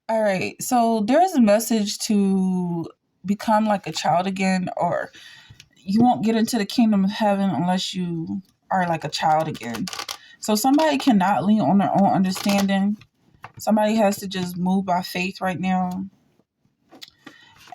All right. So there's a message to become like a child again, or you won't get into the kingdom of heaven unless you are like a child again. So somebody cannot lean on their own understanding. Somebody has to just move by faith right now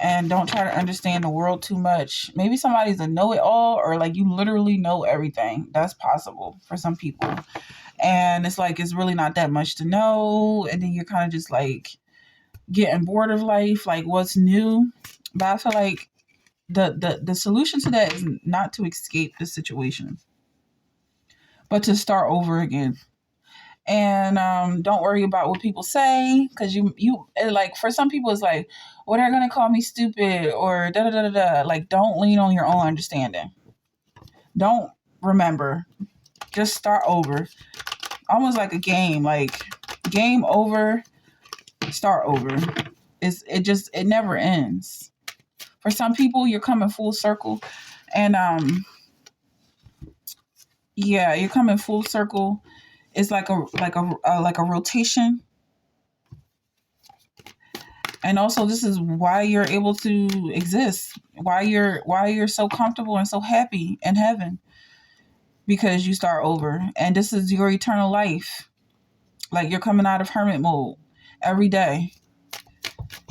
and don't try to understand the world too much. Maybe somebody's a know it all, or like you literally know everything. That's possible for some people. And it's like it's really not that much to know. And then you're kind of just like getting bored of life, like what's new. But I feel like the solution to that is not to escape the situation, but to start over again. And don't worry about what people say, because you like, for some people it's like, well, they're gonna call me stupid or da da da da da. Like, don't lean on your own understanding. Don't remember. Just start over. Almost like a game. Like, game over, start over. It never ends. For some people, you're coming full circle, and yeah, you're coming full circle. It's like a rotation. And also, this is why you're able to exist, why you're so comfortable and so happy in heaven, because you start over, and this is your eternal life. Like, you're coming out of hermit mode every day.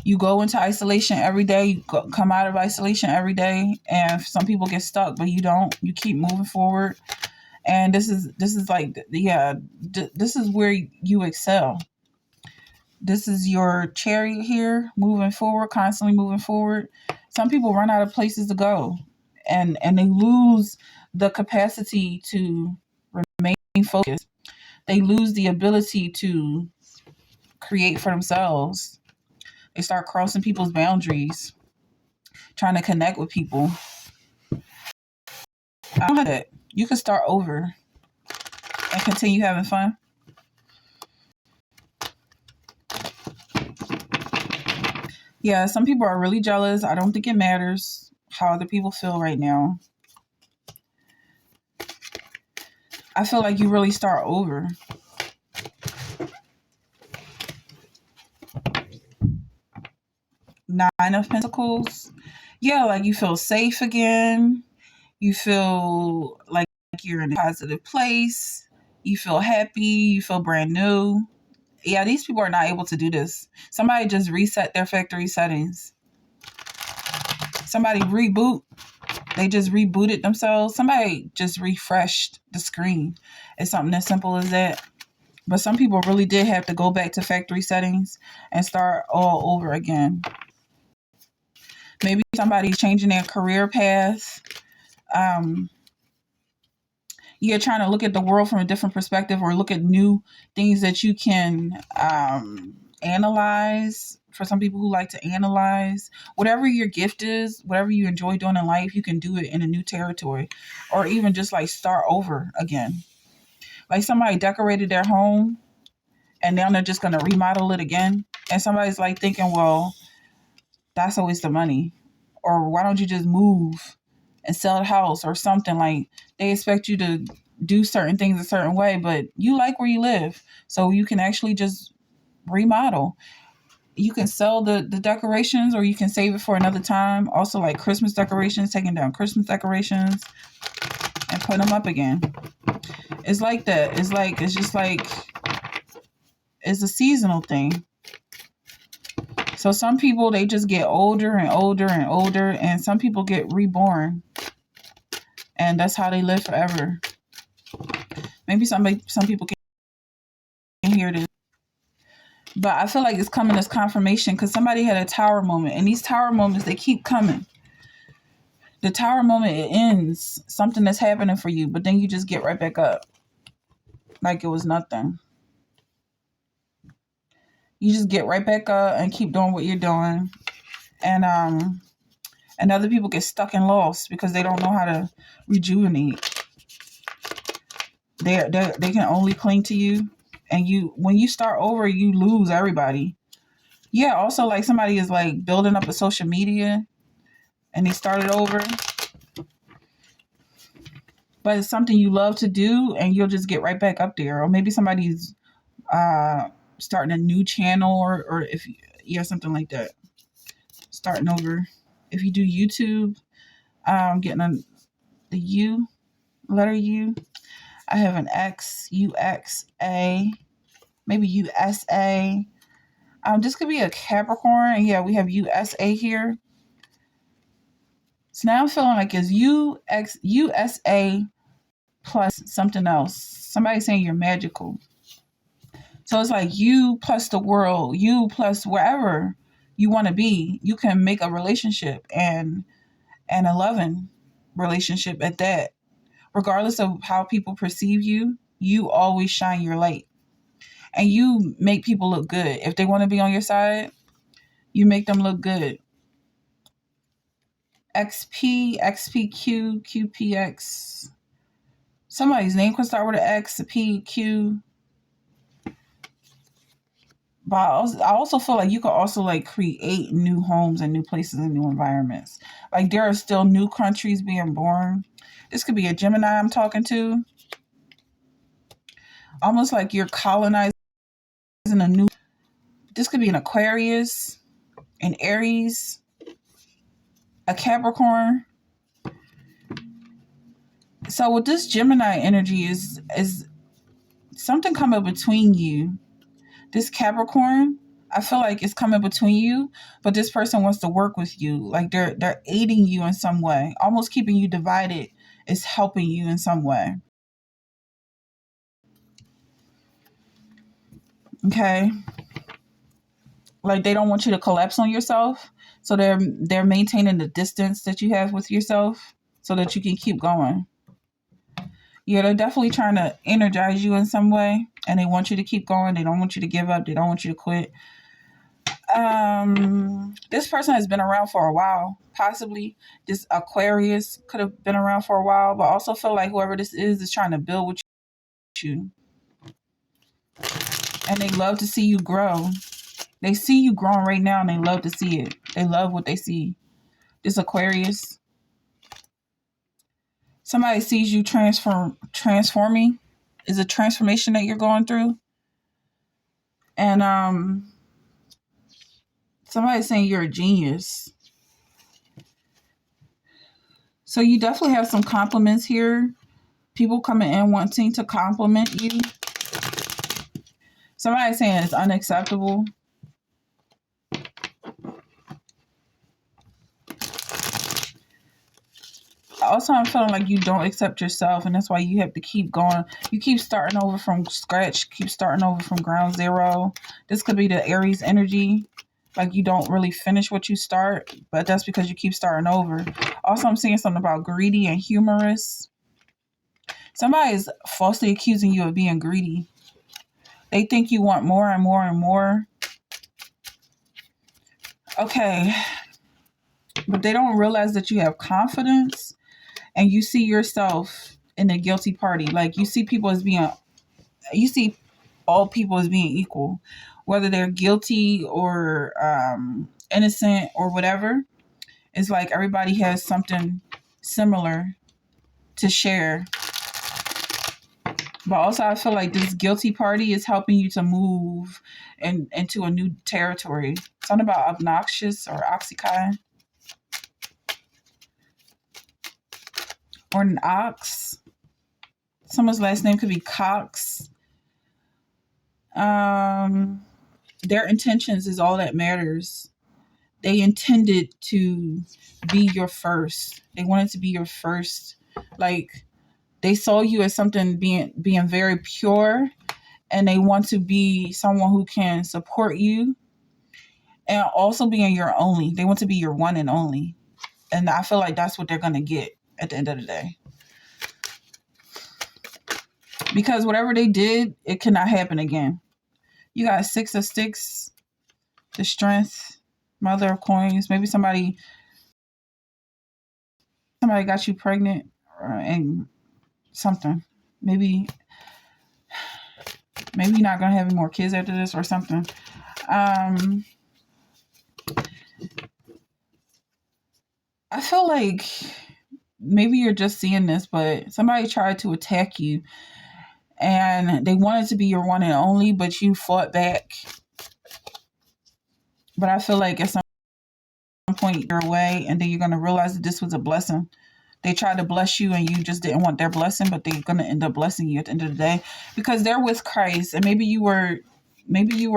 You go into isolation every day. Come out of isolation every day. And some people get stuck, but you don't. You keep moving forward. And this is like, yeah, this is where you excel. This is your chariot here, moving forward, constantly moving forward. Some people run out of places to go, and they lose the capacity to remain focused. They lose the ability to create for themselves. They start crossing people's boundaries, trying to connect with people. I don't have that. You can start over and continue having fun. Yeah, some people are really jealous. I don't think it matters how other people feel right now. I feel like you really start over. Nine of Pentacles. Yeah, like you feel safe again. You feel like you're in a positive place. You feel happy. You feel brand new. Yeah, these people are not able to do this. Somebody just reset their factory settings. Somebody reboot. They just rebooted themselves. Somebody just refreshed the screen. It's something as simple as that. But some people really did have to go back to factory settings and start all over again. Maybe somebody's changing their career path. Um, you're trying to look at the world from a different perspective, or look at new things that you can analyze. For some people who like to analyze, whatever your gift is, whatever you enjoy doing in life, you can do it in a new territory, or even just like start over again. Like, somebody decorated their home and now they're just going to remodel it again. And somebody's like thinking, well, that's a waste of money. Or why don't you just move and sell the house or something? Like, they expect you to do certain things a certain way, but you like where you live. So you can actually just remodel. You can sell the decorations, or you can save it for another time. Also, like Christmas decorations, taking down Christmas decorations and put them up again. It's like that. It's just like, it's a seasonal thing. So some people, they just get older and older and older, and some people get reborn, and that's how they live forever. Maybe some people can hear this, but I feel like it's coming as confirmation, because somebody had a tower moment, and these tower moments, they keep coming. The tower moment, it ends something that's happening for you, but then you just get right back up like it was nothing. You just get right back up and keep doing what you're doing, and other people get stuck and lost because they don't know how to rejuvenate. They can only cling to you, and when you start over, you lose everybody. Yeah, also, like, somebody is like building up a social media and they started over, but it's something you love to do, and you'll just get right back up there. Or maybe somebody's starting a new channel, or if yeah, something like that. Starting over. If you do YouTube, getting the U, letter U. I have an X, UXA, maybe USA. This could be a Capricorn, and yeah, we have USA here. So now I'm feeling like it's USA plus something else. Somebody's saying you're magical. So it's like you plus the world, you plus wherever you want to be. You can make a relationship and a loving relationship at that. Regardless of how people perceive you, you always shine your light. And you make people look good. If they want to be on your side, you make them look good. XP, XPQ, QPX. Somebody's name could start with an X, a P, Q. But I also feel like you could also like create new homes and new places and new environments. Like there are still new countries being born. This could be a Gemini I'm talking to. Almost like you're colonizing a new. This could be an Aquarius, an Aries, a Capricorn. So with this Gemini energy is something coming between you. This Capricorn, I feel like it's coming between you, but this person wants to work with you. Like they're aiding you in some way, almost keeping you divided is helping you in some way. Okay. Like they don't want you to collapse on yourself. So they're maintaining the distance that you have with yourself so that you can keep going. Yeah, they're definitely trying to energize you in some way, and they want you to keep going. They don't want you to give up. They don't want you to quit. This person has been around for a while. Possibly this Aquarius could have been around for a while, but I also feel like whoever this is trying to build with you, and they love to see you grow. They see you growing right now, and they love to see it. They love what they see. This Aquarius. Somebody sees you transforming. Is a transformation that you're going through, and somebody's saying you're a genius. So you definitely have some compliments here. People coming in wanting to compliment you. Somebody's saying it's unacceptable. Also, I'm feeling like you don't accept yourself, and that's why you have to keep going. You keep starting over from scratch, keep starting over from ground zero. This could be the Aries energy. Like you don't really finish what you start, but that's because you keep starting over. Also, I'm seeing something about greedy and humorous. Somebody is falsely accusing you of being greedy. They think you want more and more and more. Okay. But they don't realize that you have confidence and you see yourself in the guilty party. Like you see people as being, you see all people as being equal, whether they're guilty or innocent or whatever. It's like everybody has something similar to share. But also, I feel like this guilty party is helping you to move into a new territory. Something about obnoxious or oxycontin or an ox. Someone's last name could be Cox. Their intentions is all that matters. They intended to be your first. They wanted to be your first. Like they saw you as something being very pure, and they want to be someone who can support you and also being your only. They want to be your one and only. And I feel like that's what they're going to get at the end of the day. Because whatever they did, it cannot happen again. You got 6 of Sticks, the Strength, Mother of Coins. Maybe somebody got you pregnant and something. Maybe you're not going to have any more kids after this or something. I feel like maybe you're just seeing this, but somebody tried to attack you and they wanted to be your one and only, but you fought back. But I feel like at some point you're away, and then you're going to realize that this was a blessing. They tried to bless you and you just didn't want their blessing, but they're going to end up blessing you at the end of the day because they're with Christ. And maybe you were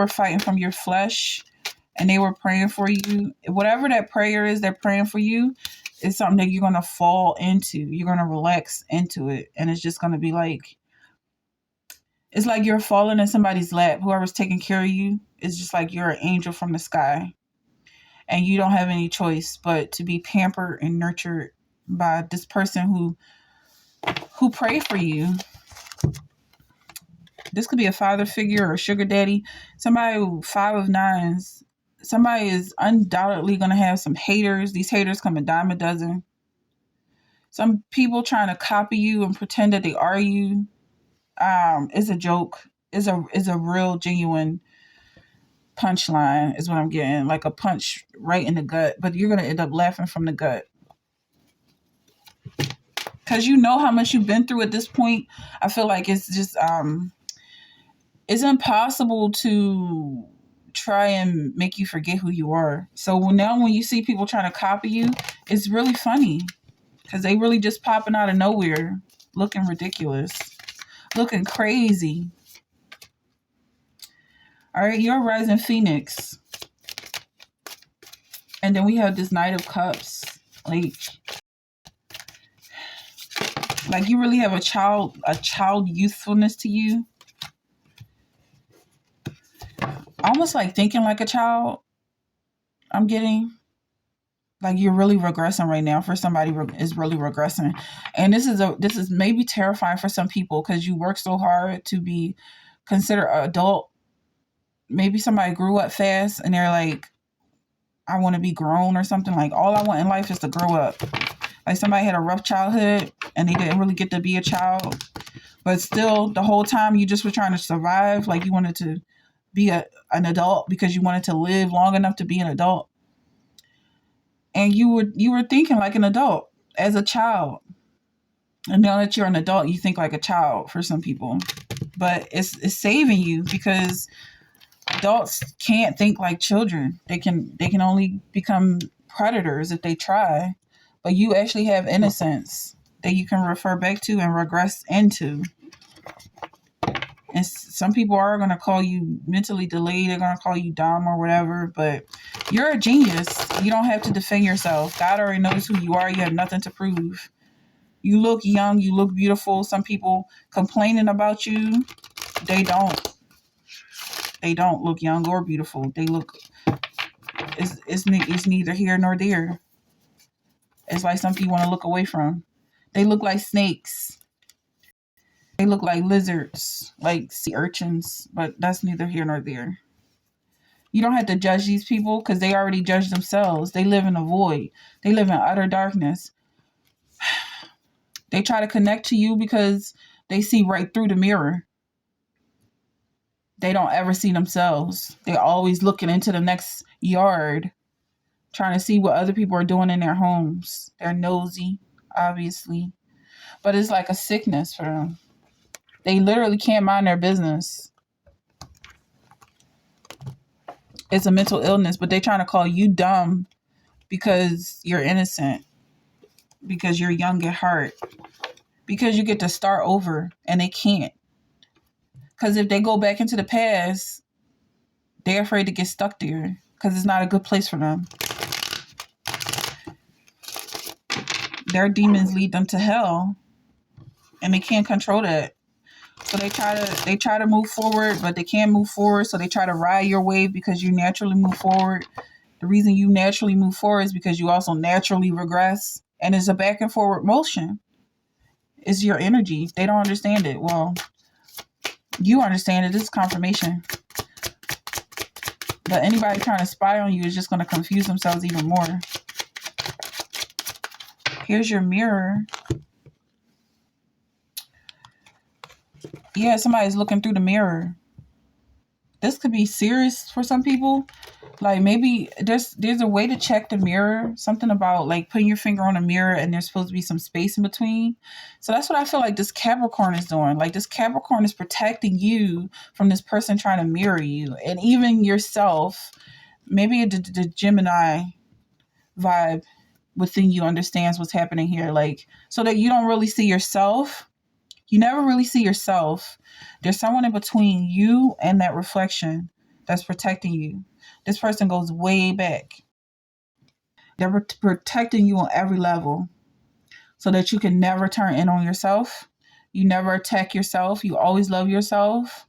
fighting from your flesh and they were praying for you. Whatever that prayer is, they're praying for you, is something that you're going to fall into. You're going to relax into it. And it's just going to be like, it's like you're falling in somebody's lap. Whoever's taking care of you is just like you're an angel from the sky. And you don't have any choice but to be pampered and nurtured by this person who pray for you. This could be a father figure or a sugar daddy, somebody who 5 of 9s. Somebody is undoubtedly going to have some haters. These haters come a dime a dozen. Some people trying to copy you and pretend that they are you. Is a joke. Is a real genuine punchline is what I'm getting, like a punch right in the gut, but you're going to end up laughing from the gut. Because you know how much you've been through at this point. I feel like it's just, it's impossible to try and make you forget who you are. So now when you see people trying to copy you, it's really funny. Because they really just popping out of nowhere, looking ridiculous, looking crazy. All right, you're a rising phoenix. And then we have this Knight of Cups. Like you really have a child youthfulness to you. Almost like thinking like a child. I'm getting. Like you're really regressing right now for somebody is really regressing. And this is maybe terrifying for some people because you work so hard to be considered an adult. Maybe somebody grew up fast and they're like, I want to be grown or something. Like all I want in life is to grow up. Like somebody had a rough childhood and they didn't really get to be a child. But still, the whole time you just were trying to survive. Like you wanted to be an adult because you wanted to live long enough to be an adult. And you were thinking like an adult as a child. And now that you're an adult, you think like a child for some people. But it's saving you because adults can't think like children. They can only become predators if they try. But you actually have innocence that you can refer back to and regress into. And some people are going to call you mentally delayed. They're going to call you dumb or whatever. But you're a genius. You don't have to defend yourself. God already knows who you are. You have nothing to prove. You look young. You look beautiful. Some people complaining about you, they don't. They don't look young or beautiful. They look, it's neither here nor there. It's like something you want to look away from. They look like snakes. They look like lizards, like sea urchins, but that's neither here nor there. You don't have to judge these people because they already judge themselves. They live in a void. They live in utter darkness. They try to connect to you because they see right through the mirror. They don't ever see themselves. They're always looking into the next yard, trying to see what other people are doing in their homes. They're nosy, obviously. But it's like a sickness for them. They literally can't mind their business. It's a mental illness, but they're trying to call you dumb because you're innocent, because you're young at heart, because you get to start over, and they can't. Because if they go back into the past, they're afraid to get stuck there because it's not a good place for them. Their demons lead them to hell, and they can't control that. So they try to move forward, but they can't move forward. So they try to ride your wave because you naturally move forward. The reason you naturally move forward is because you also naturally regress. And it's a back and forward motion. It's your energy. They don't understand it. Well, you understand it. This is confirmation. But anybody trying to spy on you is just going to confuse themselves even more. Here's your mirror. Yeah, somebody's looking through the mirror. This could be serious for some people. Like maybe there's a way to check the mirror. Something about like putting your finger on a mirror and there's supposed to be some space in between. So that's what I feel like this Capricorn is doing. Like this Capricorn is protecting you from this person trying to mirror you, and even yourself. Maybe the Gemini vibe within you understands what's happening here. Like so that you don't really see yourself. You never really see yourself. There's someone in between you and that reflection that's protecting you. This person goes way back. They're protecting you on every level so that you can never turn in on yourself. You never attack yourself. You always love yourself.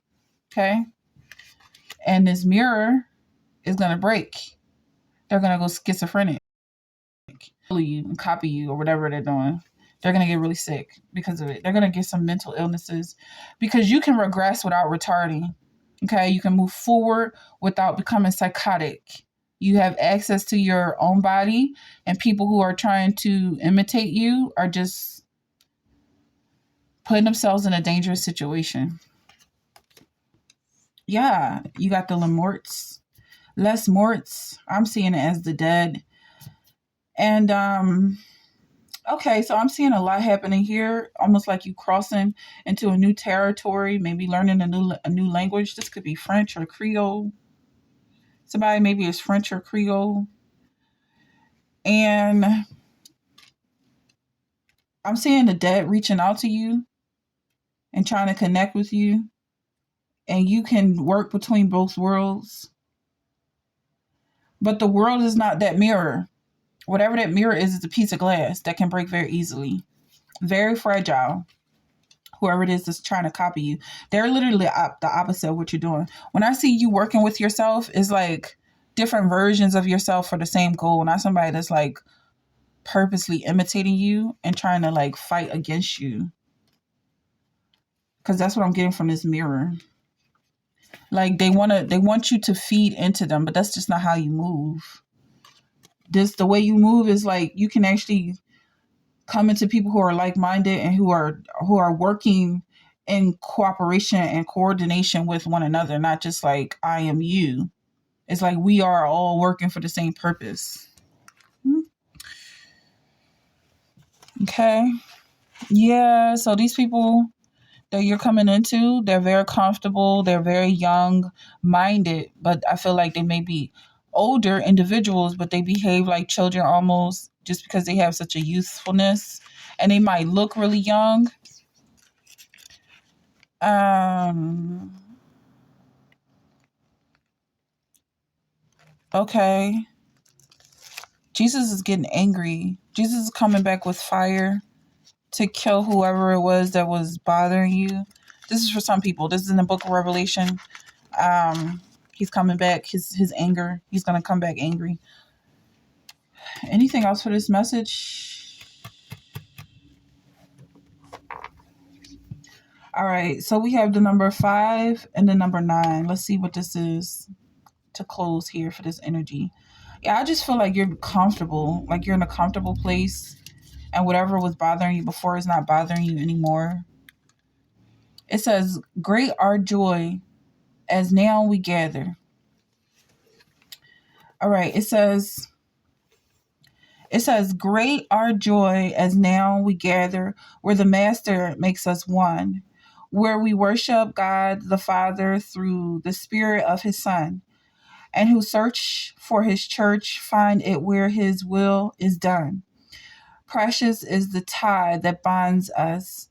Okay. And this mirror is going to break. They're going to go schizophrenic, you and copy you or whatever they're doing. They're going to get really sick because of it. They're going to get some mental illnesses because you can regress without retarding. Okay. You can move forward without becoming psychotic. You have access to your own body, and people who are trying to imitate you are just putting themselves in a dangerous situation. Yeah, you got the Lemorts. Les Morts. I'm seeing it as the dead. And okay, so I'm seeing a lot happening here, almost like you crossing into a new territory, maybe learning a new language. This could be French or Creole. Somebody maybe is French or Creole. And I'm seeing the dead reaching out to you and trying to connect with you. And you can work between both worlds. But the world is not that mirror. Whatever that mirror is a piece of glass that can break very easily. Very fragile. Whoever it is that's trying to copy you. They're literally the opposite of what you're doing. When I see you working with yourself, it's like different versions of yourself for the same goal. Not somebody that's like purposely imitating you and trying to like fight against you. Because that's what I'm getting from this mirror. Like they want you to feed into them, but that's just not how you move. The way you move is like you can actually come into people who are like-minded and who are working in cooperation and coordination with one another, not just like I am you. It's like we are all working for the same purpose. Okay. Yeah, so these people that you're coming into, they're very comfortable, they're very young minded, but I feel like they may be older individuals, but they behave like children almost just because they have such a youthfulness, and they might look really young. Okay. Jesus is getting angry. Jesus is coming back with fire to kill whoever it was that was bothering you. This is for some people. This is in the book of Revelation. He's coming back. His anger. He's going to come back angry. Anything else for this message? All right. So we have the number 5 and the number 9. Let's see what this is to close here for this energy. Yeah, I just feel like you're comfortable. Like you're in a comfortable place. And whatever was bothering you before is not bothering you anymore. It says, great our joy as now we gather. All right. It says, great our joy as now we gather where the Master makes us one, where we worship God the Father through the Spirit of his Son, and who search for his church find it where his will is done. Precious is the tie that binds us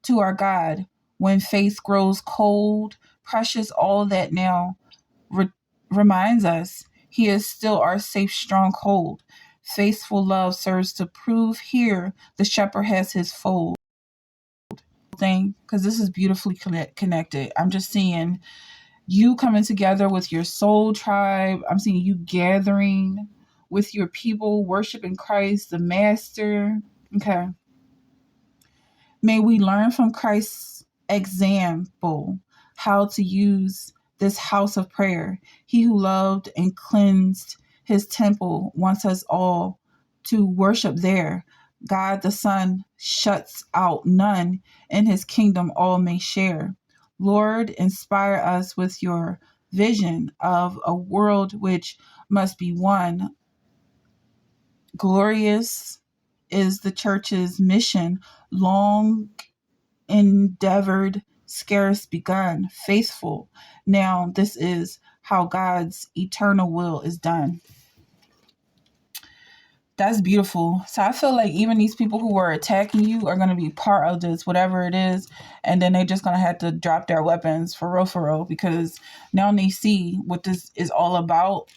to our God when faith grows cold. Precious all that now reminds us he is still our safe stronghold. Faithful love serves to prove here the shepherd has his fold. Thing, because this is beautifully connected. I'm just seeing you coming together with your soul tribe. I'm seeing you gathering with your people, worshiping Christ, the Master. Okay. May we learn from Christ's example how to use this house of prayer. He who loved and cleansed his temple wants us all to worship there. God the Son shuts out none. In his kingdom all may share. Lord, inspire us with your vision of a world which must be one. Glorious is the church's mission, long endeavored, scarce begun, faithful. Now, this is how God's eternal will is done. That's beautiful. So I feel like even these people who are attacking you are going to be part of this, whatever it is. And then they're just going to have to drop their weapons for real, because now they see what this is all about.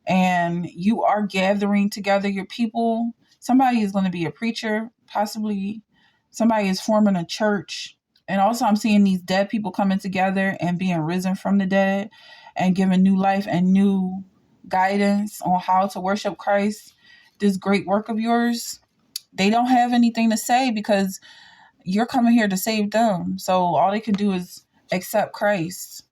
And you are gathering together your people. Somebody is going to be a preacher, possibly somebody is forming a church. And also, I'm seeing these dead people coming together and being risen from the dead and given new life and new guidance on how to worship Christ. This great work of yours, they don't have anything to say because you're coming here to save them. So all they can do is accept Christ.